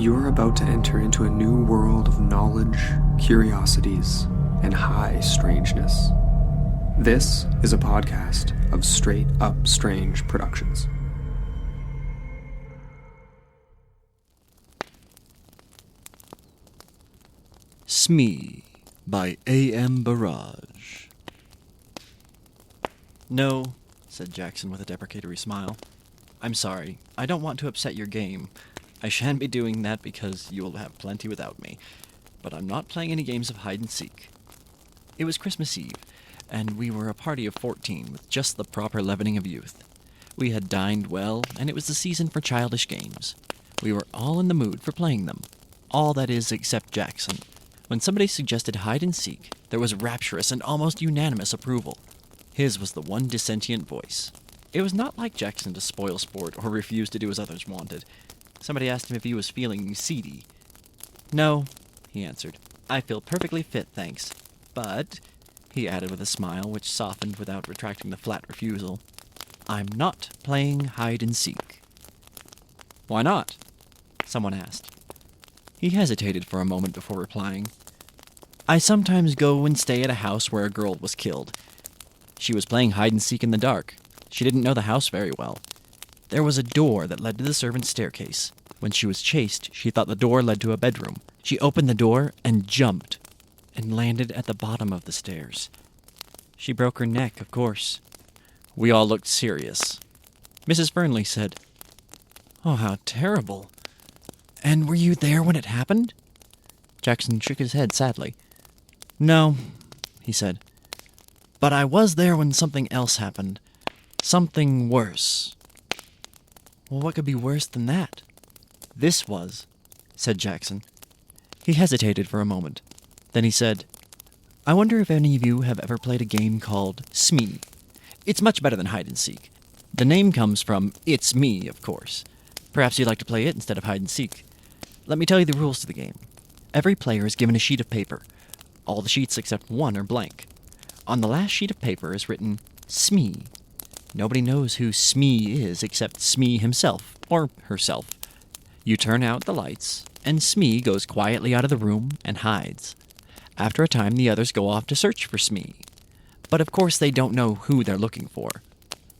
You're about to enter into a new world of knowledge, curiosities, and high strangeness. This is a podcast of Straight-Up Strange Productions. Smee by A.M. Burrage. "No," said Jackson with a deprecatory smile. "I'm sorry. I don't want to upset your game. I shan't be doing that because you will have plenty without me. But I'm not playing any games of hide-and-seek." It was Christmas Eve, and we were a party of 14 with just the proper leavening of youth. We had dined well, and it was the season for childish games. We were all in the mood for playing them. All, that is, except Jackson. When somebody suggested hide-and-seek, there was rapturous and almost unanimous approval. His was the one dissentient voice. It was not like Jackson to spoil sport or refuse to do as others wanted. Somebody asked him if he was feeling seedy. "No," he answered. "I feel perfectly fit, thanks. But," he added with a smile which softened without retracting the flat refusal, "I'm not playing hide-and-seek." "Why not?" someone asked. He hesitated for a moment before replying. "I sometimes go and stay at a house where a girl was killed. She was playing hide-and-seek in the dark. She didn't know the house very well. There was a door that led to the servants' staircase. When she was chased, she thought the door led to a bedroom. She opened the door and jumped, and landed at the bottom of the stairs. She broke her neck, of course." We all looked serious. Mrs. Fernley said, "Oh, how terrible. And were you there when it happened?" Jackson shook his head sadly. "No," he said. "But I was there when something else happened. Something worse." "Well, what could be worse than that?" "This was," said Jackson. He hesitated for a moment. Then he said, "I wonder if any of you have ever played a game called Smee. It's much better than hide-and-seek. The name comes from It's Me, of course. Perhaps you'd like to play it instead of hide-and-seek. Let me tell you the rules to the game. Every player is given a sheet of paper. All the sheets except one are blank. On the last sheet of paper is written Smee. Nobody knows who Smee is except Smee himself, or herself. You turn out the lights, and Smee goes quietly out of the room and hides. After a time, the others go off to search for Smee. But of course they don't know who they're looking for.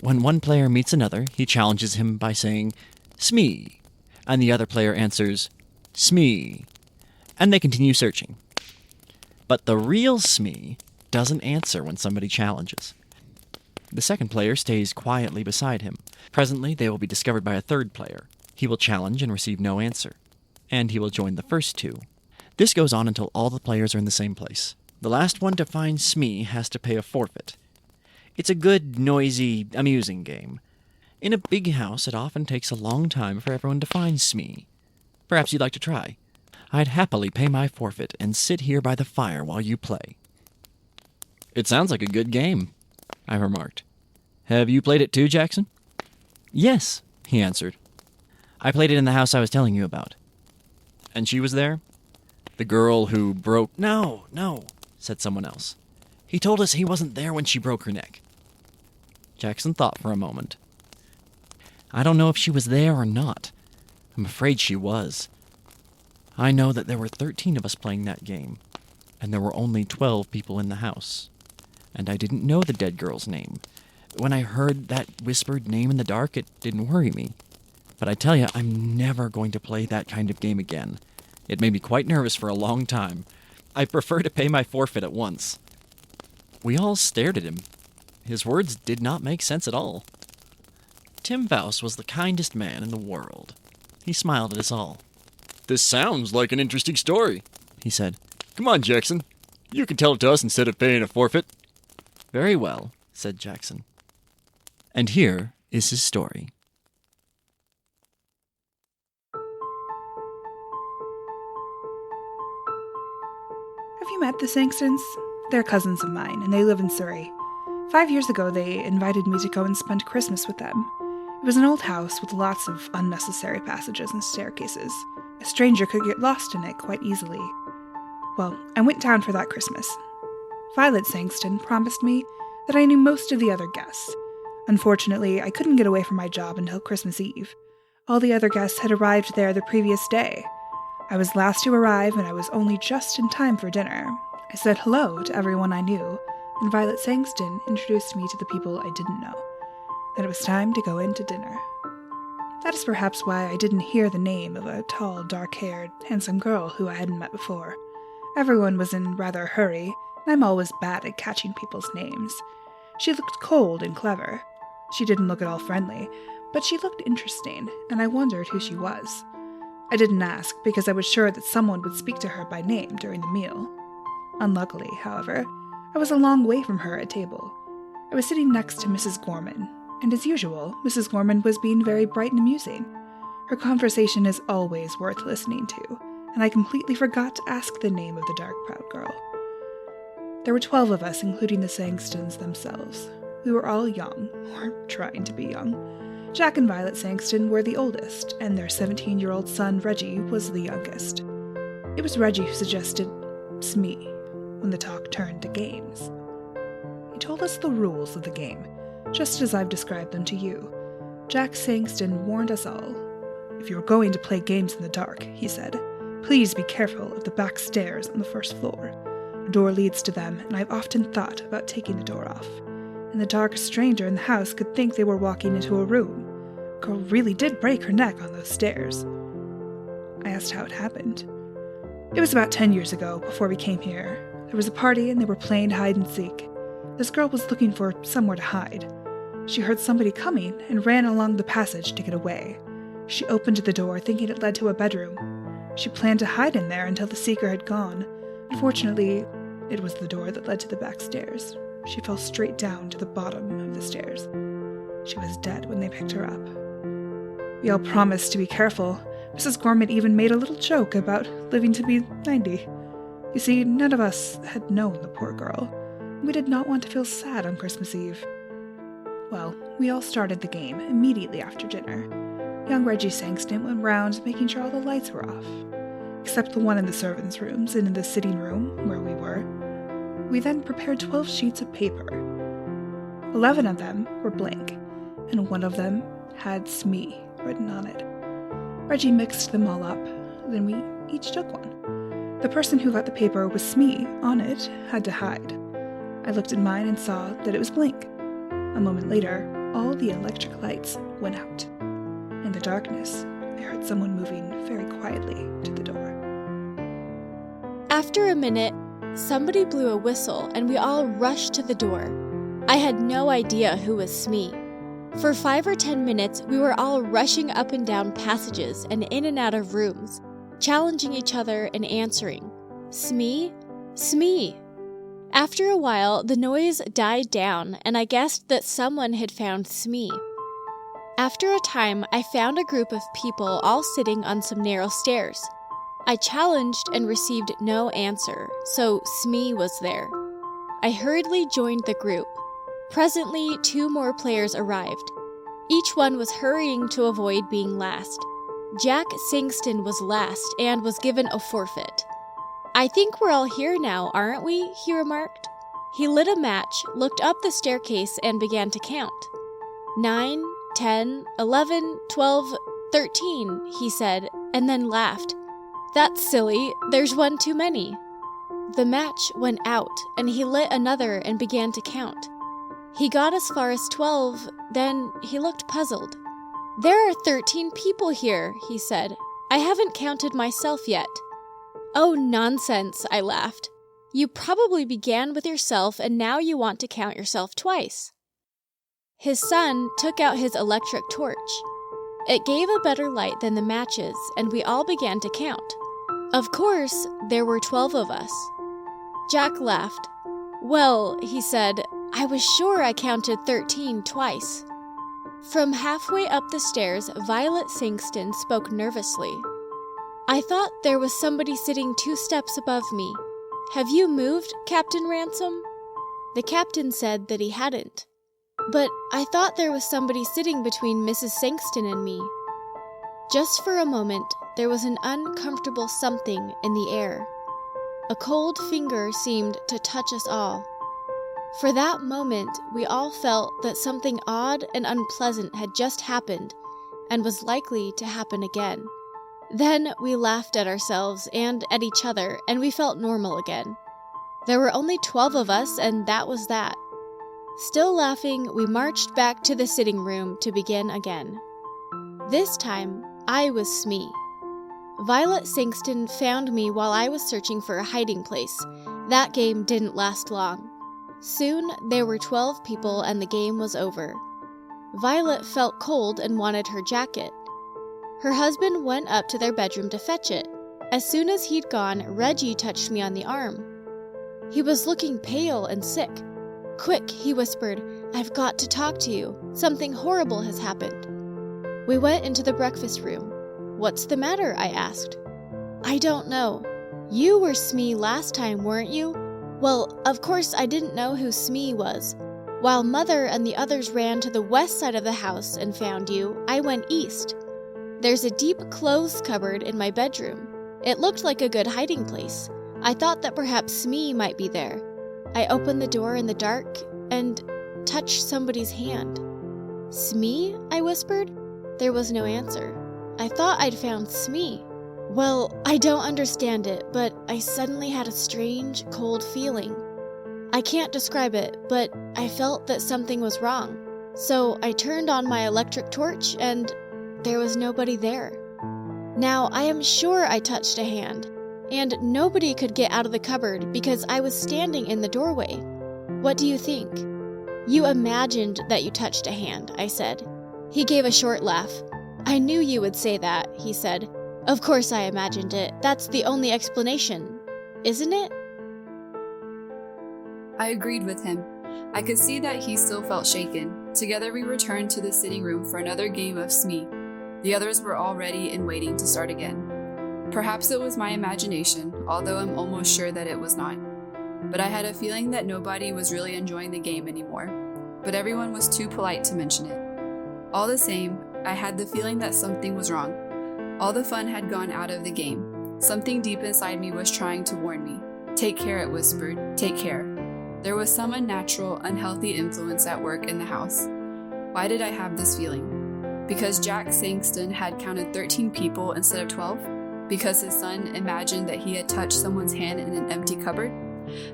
When one player meets another, he challenges him by saying, 'Smee,' and the other player answers, 'Smee,' and they continue searching. But the real Smee doesn't answer when somebody challenges. The second player stays quietly beside him. Presently, they will be discovered by a third player. He will challenge and receive no answer, and he will join the first two. This goes on until all the players are in the same place. The last one to find Smee has to pay a forfeit. It's a good, noisy, amusing game. In a big house, it often takes a long time for everyone to find Smee. Perhaps you'd like to try. I'd happily pay my forfeit and sit here by the fire while you play." "It sounds like a good game," I remarked. "Have you played it too, Jackson?" "Yes," he answered. "I played it in the house I was telling you about." "And she was there? The girl who broke—" No, said someone else. "He told us he wasn't there when she broke her neck." Jackson thought for a moment. "I don't know if she was there or not. I'm afraid she was. I know that there were 13 of us playing that game, and there were only 12 people in the house. And I didn't know the dead girl's name. When I heard that whispered name in the dark, it didn't worry me. But I tell you, I'm never going to play that kind of game again. It made me quite nervous for a long time. I prefer to pay my forfeit at once." We all stared at him. His words did not make sense at all. Tim Vouse was the kindest man in the world. He smiled at us all. "This sounds like an interesting story," he said. "Come on, Jackson. You can tell it to us instead of paying a forfeit." "Very well," said Jackson. And here is his story. Have you met the Sankstons? They're cousins of mine, and they live in Surrey. 5 years ago, they invited me to go and spend Christmas with them. It was an old house with lots of unnecessary passages and staircases. A stranger could get lost in it quite easily. Well, I went down for that Christmas. Violet Sankston promised me that I knew most of the other guests. Unfortunately, I couldn't get away from my job until Christmas Eve. All the other guests had arrived there the previous day. I was last to arrive, and I was only just in time for dinner. I said hello to everyone I knew, and Violet Sangston introduced me to the people I didn't know. Then it was time to go in to dinner. That is perhaps why I didn't hear the name of a tall, dark-haired, handsome girl who I hadn't met before. Everyone was in rather a hurry, and I'm always bad at catching people's names. She looked cold and clever. She didn't look at all friendly, but she looked interesting, and I wondered who she was. I didn't ask because I was sure that someone would speak to her by name during the meal. Unluckily, however, I was a long way from her at table. I was sitting next to Mrs. Gorman, and as usual, Mrs. Gorman was being very bright and amusing. Her conversation is always worth listening to, and I completely forgot to ask the name of the dark, proud girl. There were 12 of us, including the Sangstons themselves. We were all young, or trying to be young. Jack and Violet Sangston were the oldest, and their 17-year-old son, Reggie, was the youngest. It was Reggie who suggested Smee when the talk turned to games. He told us the rules of the game, just as I've described them to you. Jack Sangston warned us all. If you are going to play games in the dark, he said, please be careful of the back stairs on the first floor. A door leads to them, and I've often thought about taking the door off. And the darkest stranger in the house could think they were walking into a room. A girl really did break her neck on those stairs. I asked how it happened. It was about 10 years ago, before we came here. There was a party and they were playing hide and seek. This girl was looking for somewhere to hide. She heard somebody coming and ran along the passage to get away. She opened the door thinking it led to a bedroom. She planned to hide in there until the seeker had gone. Unfortunately, it was the door that led to the back stairs. She fell straight down to the bottom of the stairs. She was dead when they picked her up. We all promised to be careful. Mrs. Gorman even made a little joke about living to be 90. You see, none of us had known the poor girl. We did not want to feel sad on Christmas Eve. Well, we all started the game immediately after dinner. Young Reggie Sangston went round making sure all the lights were off, except the one in the servants' rooms and in the sitting room where we were. We then prepared 12 sheets of paper. 11 of them were blank, and one of them had Smee written on it. Reggie mixed them all up, then we each took one. The person who got the paper with Smee on it had to hide. I looked at mine and saw that it was blank. A moment later, all the electric lights went out. In the darkness, I heard someone moving very quietly to the door. After a minute, somebody blew a whistle and we all rushed to the door. I had no idea who was Smee. For 5 or 10 minutes, we were all rushing up and down passages and in and out of rooms, challenging each other and answering, Smee? Smee! After a while, the noise died down and I guessed that someone had found Smee. After a time, I found a group of people all sitting on some narrow stairs. I challenged and received no answer, so Smee was there. I hurriedly joined the group. Presently, 2 more players arrived. Each one was hurrying to avoid being last. Jack Sangston was last and was given a forfeit. I think we're all here now, aren't we? He remarked. He lit a match, looked up the staircase, and began to count. 9, 10, 11, 12, 13, he said, and then laughed. That's silly, there's one too many. The match went out, and he lit another and began to count. He got as far as 12, then he looked puzzled. There are 13 people here, he said. I haven't counted myself yet. Oh, nonsense, I laughed. You probably began with yourself and now you want to count yourself twice. His son took out his electric torch. It gave a better light than the matches, and we all began to count. Of course, there were 12 of us. Jack laughed. Well, he said, I was sure I counted 13 twice. From halfway up the stairs, Violet Sangston spoke nervously. I thought there was somebody sitting 2 steps above me. Have you moved, Captain Ransom? The captain said that he hadn't. But I thought there was somebody sitting between Mrs. Sangston and me. Just for a moment, there was an uncomfortable something in the air. A cold finger seemed to touch us all. For that moment, we all felt that something odd and unpleasant had just happened and was likely to happen again. Then we laughed at ourselves and at each other, and we felt normal again. There were only 12 of us, and that was that. Still laughing, we marched back to the sitting room to begin again. This time, I was Smee. Violet Sankston found me while I was searching for a hiding place. That game didn't last long. Soon, there were 12 people and the game was over. Violet felt cold and wanted her jacket. Her husband went up to their bedroom to fetch it. As soon as he'd gone, Reggie touched me on the arm. He was looking pale and sick. "Quick," he whispered, "I've got to talk to you. Something horrible has happened." We went into the breakfast room. "What's the matter?" I asked. "I don't know. You were Smee last time, weren't you?" "Well, of course I didn't know who Smee was. While Mother and the others ran to the west side of the house and found you, I went east. There's a deep clothes cupboard in my bedroom. It looked like a good hiding place. I thought that perhaps Smee might be there. I opened the door in the dark and touched somebody's hand." "Smee?" I whispered. There was no answer. I thought I'd found Smee. "Well, I don't understand it, but I suddenly had a strange, cold feeling. I can't describe it, but I felt that something was wrong. So I turned on my electric torch and there was nobody there. Now, I am sure I touched a hand, and nobody could get out of the cupboard because I was standing in the doorway. What do you think?" "You imagined that you touched a hand," I said. He gave a short laugh. "I knew you would say that," he said. "Of course I imagined it. That's the only explanation, isn't it?" I agreed with him. I could see that he still felt shaken. Together we returned to the sitting room for another game of Smee. The others were all ready and waiting to start again. Perhaps it was my imagination, although I'm almost sure that it was not. But I had a feeling that nobody was really enjoying the game anymore. But everyone was too polite to mention it. All the same, I had the feeling that something was wrong. All the fun had gone out of the game. Something deep inside me was trying to warn me. "Take care," it whispered. "Take care." There was some unnatural, unhealthy influence at work in the house. Why did I have this feeling? Because Jack Sankston had counted 13 people instead of 12? Because his son imagined that he had touched someone's hand in an empty cupboard?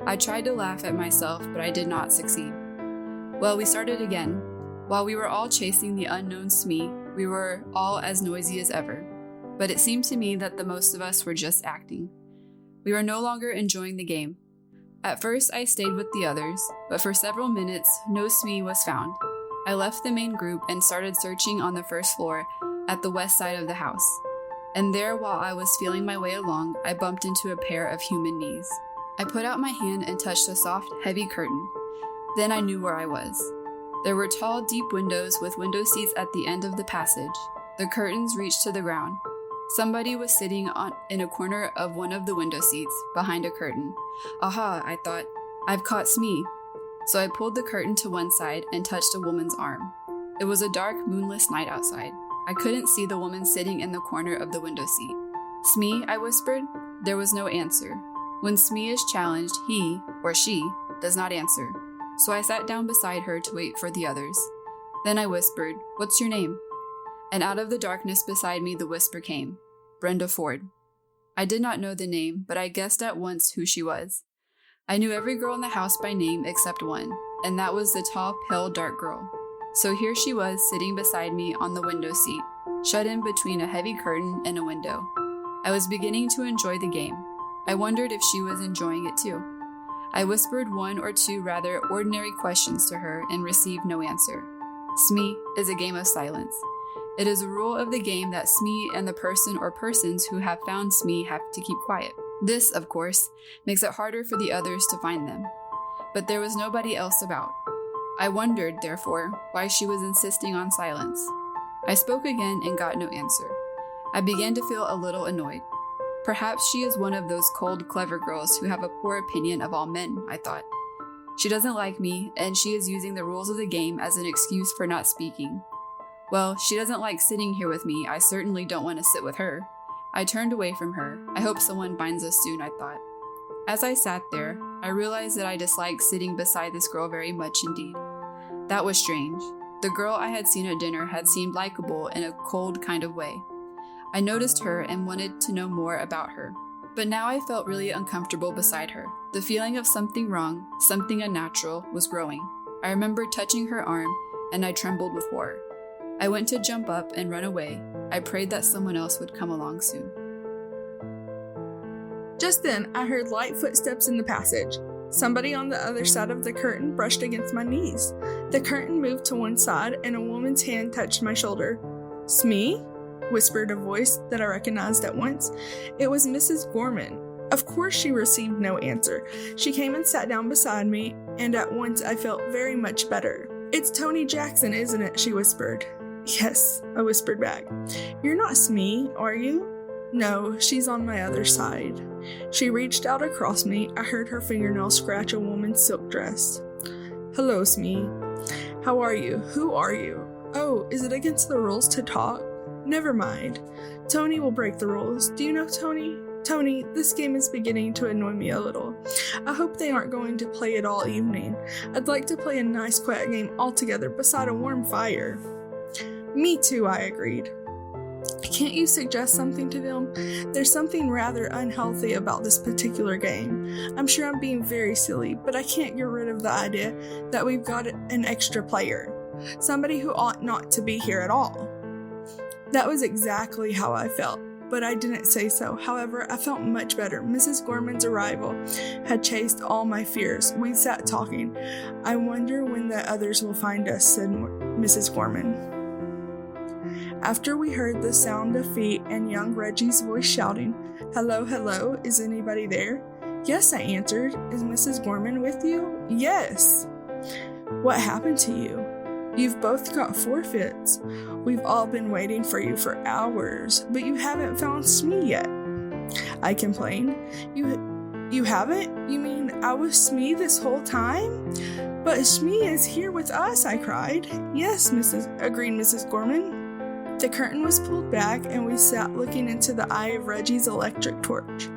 I tried to laugh at myself, but I did not succeed. Well, we started again. While we were all chasing the unknown Smee, we were all as noisy as ever. But it seemed to me that the most of us were just acting. We were no longer enjoying the game. At first, I stayed with the others, but for several minutes, no Smee was found. I left the main group and started searching on the first floor at the west side of the house. And there, while I was feeling my way along, I bumped into a pair of human knees. I put out my hand and touched a soft, heavy curtain. Then I knew where I was. There were tall, deep windows with window seats at the end of the passage. The curtains reached to the ground. Somebody was sitting in a corner of one of the window seats, behind a curtain. Aha, I thought, I've caught Smee. So I pulled the curtain to one side and touched a woman's arm. It was a dark, moonless night outside. I couldn't see the woman sitting in the corner of the window seat. "Smee?" I whispered. There was no answer. When Smee is challenged, he, or she, does not answer. So I sat down beside her to wait for the others. Then I whispered, "What's your name?" And out of the darkness beside me the whisper came, "Brenda Ford." I did not know the name, but I guessed at once who she was. I knew every girl in the house by name except one, and that was the tall, pale, dark girl. So here she was sitting beside me on the window seat, shut in between a heavy curtain and a window. I was beginning to enjoy the game. I wondered if she was enjoying it too. I whispered one or two rather ordinary questions to her and received no answer. Smee is a game of silence. It is a rule of the game that Smee and the person or persons who have found Smee have to keep quiet. This, of course, makes it harder for the others to find them. But there was nobody else about. I wondered, therefore, why she was insisting on silence. I spoke again and got no answer. I began to feel a little annoyed. Perhaps she is one of those cold, clever girls who have a poor opinion of all men, I thought. She doesn't like me, and she is using the rules of the game as an excuse for not speaking. Well, she doesn't like sitting here with me. I certainly don't want to sit with her. I turned away from her. I hope someone finds us soon, I thought. As I sat there, I realized that I disliked sitting beside this girl very much indeed. That was strange. The girl I had seen at dinner had seemed likable in a cold kind of way. I noticed her and wanted to know more about her. But now I felt really uncomfortable beside her. The feeling of something wrong, something unnatural, was growing. I remember touching her arm, and I trembled with horror. I went to jump up and run away. I prayed that someone else would come along soon. Just then, I heard light footsteps in the passage. Somebody on the other side of the curtain brushed against my knees. The curtain moved to one side, and a woman's hand touched my shoulder. "Smee?" whispered a voice that I recognized at once. It was Mrs. Gorman. Of course she received no answer. She came and sat down beside me, and at once I felt very much better. "It's Tony Jackson, isn't it?" she whispered. "Yes," I whispered back. "You're not Smee, are you?" "No, she's on my other side." She reached out across me. I heard her fingernails scratch a woman's silk dress. "Hello, Smee. How are you? Who are you? Oh, is it against the rules to talk? Never mind. Tony will break the rules. Do you know Tony? Tony, this game is beginning to annoy me a little. I hope they aren't going to play it all evening. I'd like to play a nice quiet game all together beside a warm fire." "Me too," I agreed. "Can't you suggest something to them? There's something rather unhealthy about this particular game. I'm sure I'm being very silly, but I can't get rid of the idea that we've got an extra player. Somebody who ought not to be here at all." That was exactly how I felt, but I didn't say so. However, I felt much better. Mrs. Gorman's arrival had chased all my fears. We sat talking. "I wonder when the others will find us," said Mrs. Gorman. After we heard the sound of feet and young Reggie's voice shouting, "Hello, hello, is anybody there?" "Yes," I answered. "Is Mrs. Gorman with you?" "Yes." "What happened to you?" "You've both got forfeits. We've all been waiting for you for hours, but you haven't found Smee yet," I complained. You haven't? You mean I was Smee this whole time?" "But Smee is here with us," I cried. "Yes, agreed Mrs. Gorman." The curtain was pulled back, and we sat looking into the eye of Reggie's electric torch.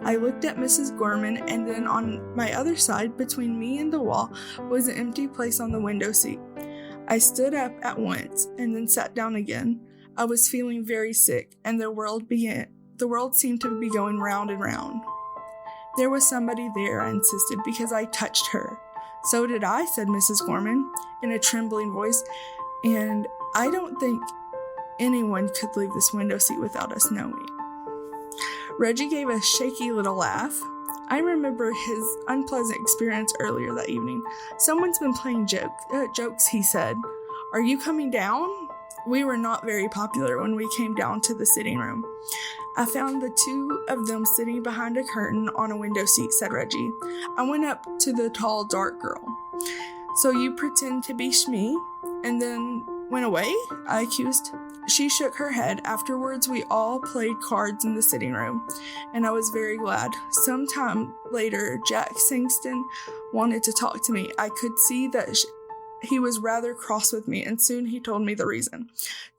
I looked at Mrs. Gorman, and then on my other side, between me and the wall, was an empty place on the window seat. I stood up at once, and then sat down again. I was feeling very sick, and the world seemed to be going round and round. "There was somebody there," I insisted, "because I touched her." "So did I," said Mrs. Gorman, in a trembling voice, "and I don't think anyone could leave this window seat without us knowing." Reggie gave a shaky little laugh. I remember his unpleasant experience earlier that evening. "Someone's been playing jokes," he said. "Are you coming down?" We were not very popular when we came down to the sitting room. "I found the two of them sitting behind a curtain on a window seat," said Reggie. I went up to the tall, dark girl. "So you pretend to be Smee, and then went away?" I accused. She shook her head. Afterwards, we all played cards in the sitting room, and I was very glad. Sometime later, Jack Sangston wanted to talk to me. I could see that he was rather cross with me, and soon he told me the reason.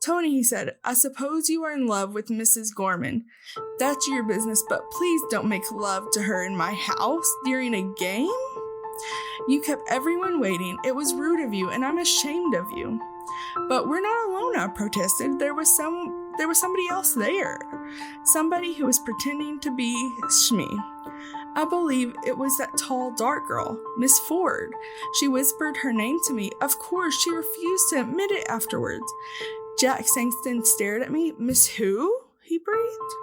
"Tony," he said, "I suppose you are in love with Mrs. Gorman. That's your business, but please don't make love to her in my house during a game. You kept everyone waiting. It was rude of you, and I'm ashamed of you." "But we're not alone," I protested. There was somebody else there. Somebody who was pretending to be Smee. I believe it was that tall, dark girl, Miss Ford. She whispered her name to me. Of course, she refused to admit it afterwards. Jack Sangston stared at me. "Miss who?" he breathed.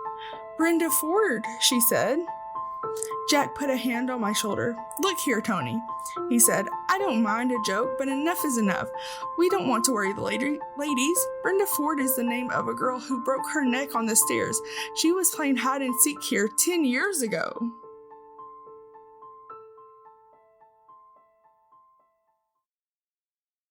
"Brenda Ford," she said. Jack put a hand on my shoulder. "Look here, Tony," he said. "I don't mind a joke, but enough is enough. We don't want to worry the ladies. Brenda Ford is the name of a girl who broke her neck on the stairs. She was playing hide and seek here 10 years ago.